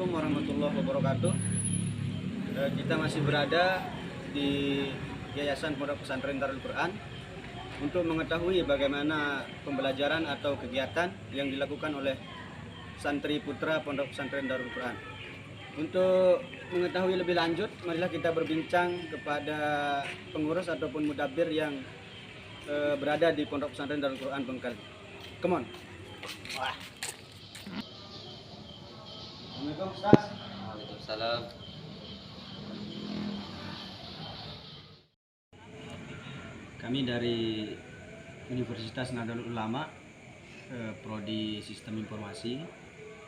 Assalamualaikum warahmatullahi wabarakatuh. Kita masih berada di Yayasan Pondok Pesantren Darul Quran untuk mengetahui bagaimana pembelajaran atau kegiatan yang dilakukan oleh santri putra Pondok Pesantren Darul Quran. Untuk mengetahui lebih lanjut, marilah kita berbincang kepada pengurus ataupun mudabbir yang berada di Pondok Pesantren Darul Quran Bengkel. Come on. Wah. Assalamualaikum Ustaz. Waalaikumsalam. Kami dari Universitas Nahdlatul Ulama, Prodi Sistem Informasi.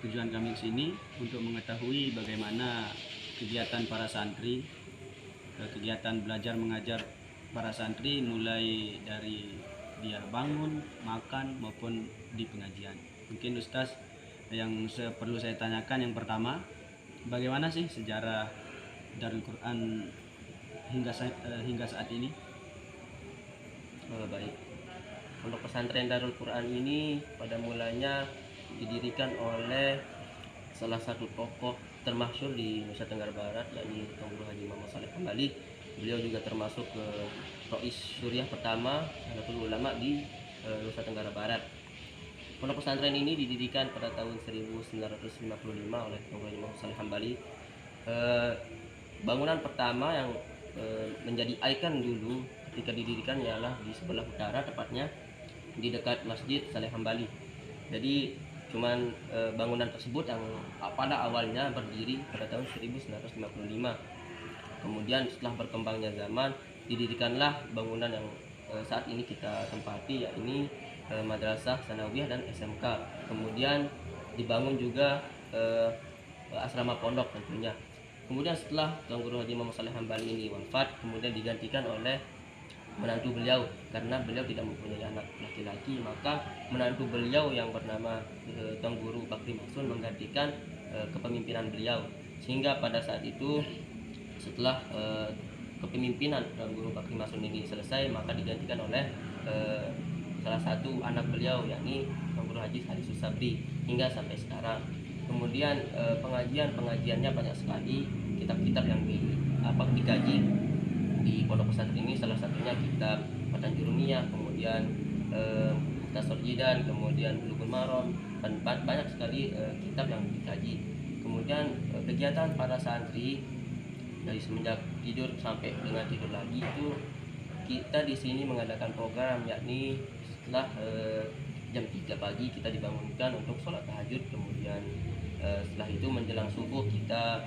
Tujuan kami ke sini untuk mengetahui bagaimana kegiatan para santri, kegiatan belajar mengajar para santri mulai dari dia bangun, makan maupun di pengajian. Mungkin Ustaz yang perlu saya tanyakan yang pertama, bagaimana sih sejarah Darul Quran hingga saat ini? Baik. Pondok pesantren Darul Quran ini pada mulanya didirikan oleh salah satu tokoh termasyhur di Nusa Tenggara Barat, yakni Tuan Guru Haji Muhammad Saleh Hambali. Beliau juga termasuk Rais Syuriah pertama Nahdlatul Ulama di Nusa Tenggara Barat. Pondok pesantren ini didirikan pada tahun 1955 oleh Tuan Guru Haji Muhammad Saleh Hambali. Bangunan pertama yang menjadi ikon dulu ketika didirikan ialah di sebelah utara, tepatnya di dekat Masjid Saleh Hambali. Jadi cuman bangunan tersebut yang pada awalnya berdiri pada tahun 1955. Kemudian setelah berkembangnya zaman, didirikanlah bangunan yang saat ini kita tempati, yakni Madrasah Sanawiyah dan SMK. Kemudian dibangun juga asrama pondok tentunya. Kemudian setelah Tuan Guru Haji Muhammad Saleh Hambali ini wafat, kemudian digantikan oleh menantu beliau, karena beliau tidak mempunyai anak laki-laki, maka menantu beliau yang bernama Tuan Guru Bakri Masun menggantikan kepemimpinan beliau. Sehingga pada saat itu setelah kepemimpinan Tuan Guru Bakri Masun ini selesai, maka digantikan oleh salah satu anak beliau, yakni Tuan Guru Haji Harisus Sabri, hingga sampai sekarang. Kemudian pengajiannya banyak sekali, kitab-kitab yang dikaji di pondok pesantren ini, salah satunya kitab Matan Jurumiyah, kemudian Tasawuf Jidan, kemudian Bulughul Maram, dan banyak sekali kitab yang dikaji. Kemudian kegiatan para santri dari semenjak tidur sampai dengan tidur lagi itu kita di sini mengadakan program, yakni setelah jam 3 pagi kita dibangunkan untuk sholat tahajud. Kemudian setelah itu menjelang subuh kita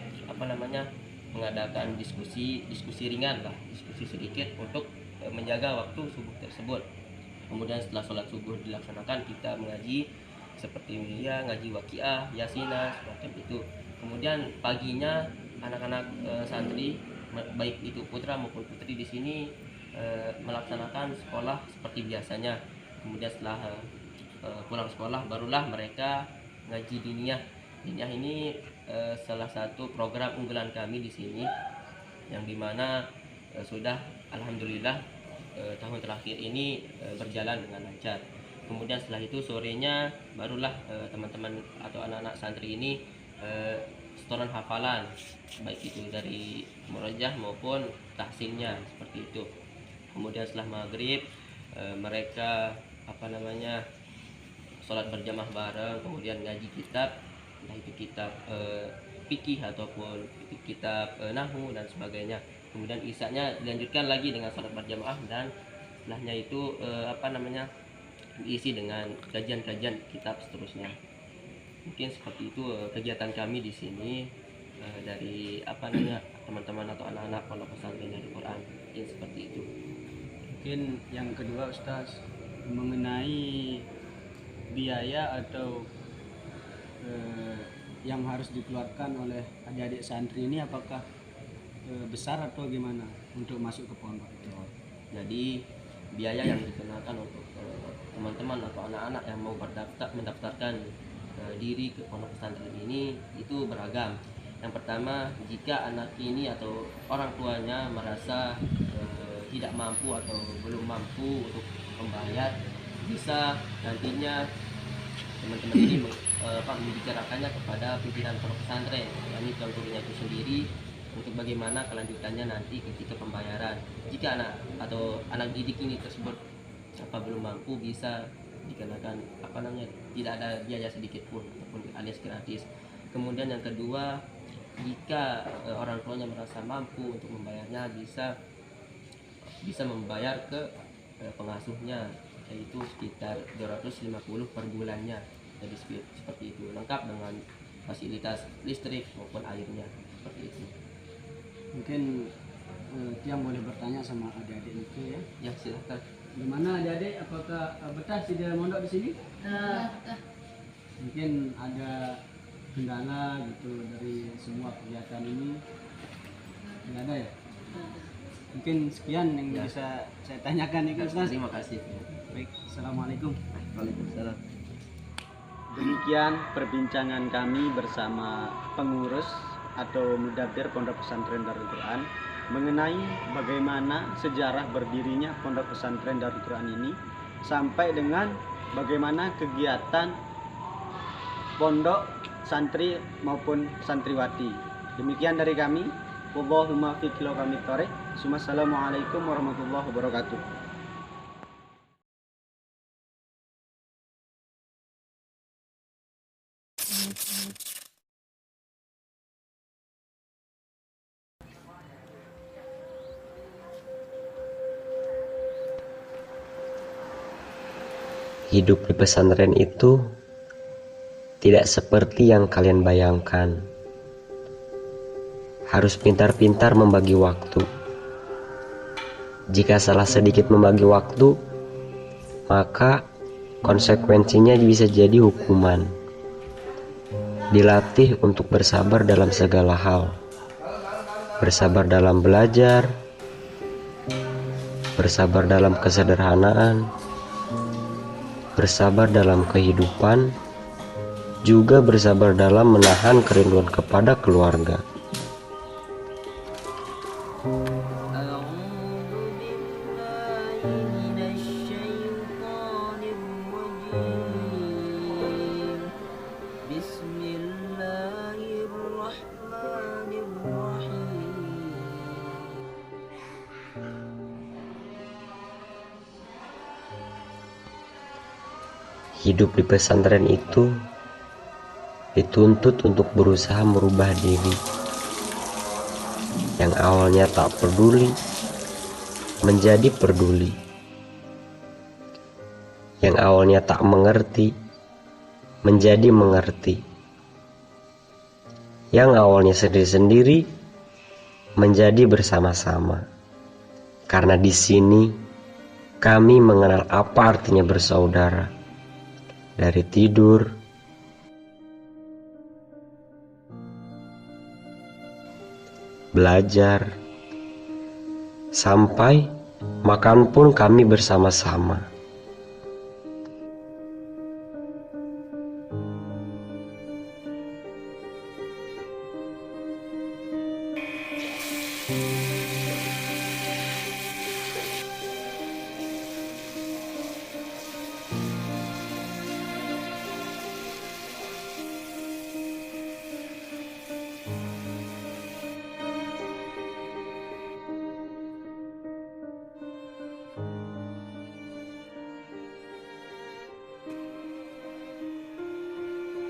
mengadakan diskusi ringan lah, diskusi sedikit untuk menjaga waktu subuh tersebut. Kemudian setelah sholat subuh dilaksanakan, kita mengaji seperti ngaji waqiah, yasinah, semacam itu. Kemudian paginya anak-anak santri, baik itu putra maupun putri di sini melaksanakan sekolah seperti biasanya. Kemudian setelah pulang sekolah barulah mereka ngaji diniyah. Diniyah ini salah satu program unggulan kami di sini, yang dimana sudah alhamdulillah tahun terakhir ini berjalan dengan lancar. Kemudian setelah itu sorenya barulah teman-teman atau anak-anak santri ini setoran hafalan, baik itu dari murajah maupun tahsinnya, seperti itu. Kemudian setelah maghrib mereka sholat berjamaah bareng, kemudian ngaji kitab, entah itu kitab fikih ataupun kitab nahwu dan sebagainya. Kemudian isanya dilanjutkan lagi dengan sholat berjamaah, dan setelahnya itu diisi dengan kajian-kajian kitab seterusnya. Mungkin seperti itu kegiatan kami di sini dari teman-teman atau anak-anak pondok pesantren Darul Quran. Mungkin seperti itu. Mungkin yang kedua Ustaz, mengenai biaya atau yang harus dikeluarkan oleh adik-adik santri ini, apakah besar atau gimana untuk masuk ke pondok itu? Jadi biaya yang dikenakan untuk teman-teman atau anak-anak yang mau mendaftarkan diri ke pondok pesantren ini itu beragam. Yang pertama, jika anak ini atau orang tuanya merasa tidak mampu atau belum mampu untuk membayar, bisa nantinya teman-teman ini membicarakannya kepada pimpinan pondok pesantren, yakni tuan gurunya itu sendiri, untuk bagaimana kelanjutannya nanti ketika pembayaran. Jika anak didik ini tersebut belum mampu, bisa dikenakan tidak ada biaya sedikit pun ataupun alias gratis. Kemudian yang kedua, jika orang tuanya merasa mampu untuk membayarnya, bisa membayar ke pengasuhnya, yaitu sekitar 250 per bulannya. Jadi seperti itu, lengkap dengan fasilitas listrik maupun airnya, seperti itu. Mungkin Tiang boleh bertanya sama adik-adik itu ya. Ya, silakan. Gimana adik-adik, apakah betah tidak mondok di sini? Mungkin ada kendala gitu dari semua kegiatan ini? Tidak ada ya? Mungkin sekian yang bisa saya tanyakan ya Ustaz. Terima kasih. Baik, Assalamualaikum. Waalaikumsalam. Demikian perbincangan kami bersama pengurus atau mudabbir Pondok Pesantren Darul Quran mengenai bagaimana sejarah berdirinya Pondok Pesantren Darul Quran ini sampai dengan bagaimana kegiatan pondok, santri maupun santriwati. Demikian dari kami. Wallahumma fiqh lo kami torek. Assalamualaikum warahmatullahi wabarakatuh. Hidup di pesantren itu tidak seperti yang kalian bayangkan. Harus pintar-pintar membagi waktu. Jika salah sedikit membagi waktu, maka konsekuensinya bisa jadi hukuman. Dilatih untuk bersabar dalam segala hal. Bersabar dalam belajar, bersabar dalam kesederhanaan, bersabar dalam kehidupan, juga bersabar dalam menahan kerinduan kepada keluarga. Hidup di pesantren itu dituntut untuk berusaha merubah diri. Yang awalnya tak peduli menjadi peduli. Yang awalnya tak mengerti menjadi mengerti. Yang awalnya sendiri-sendiri menjadi bersama-sama. Karena di sini kami mengenal apa artinya bersaudara. Dari tidur, belajar, sampai makan pun kami bersama-sama.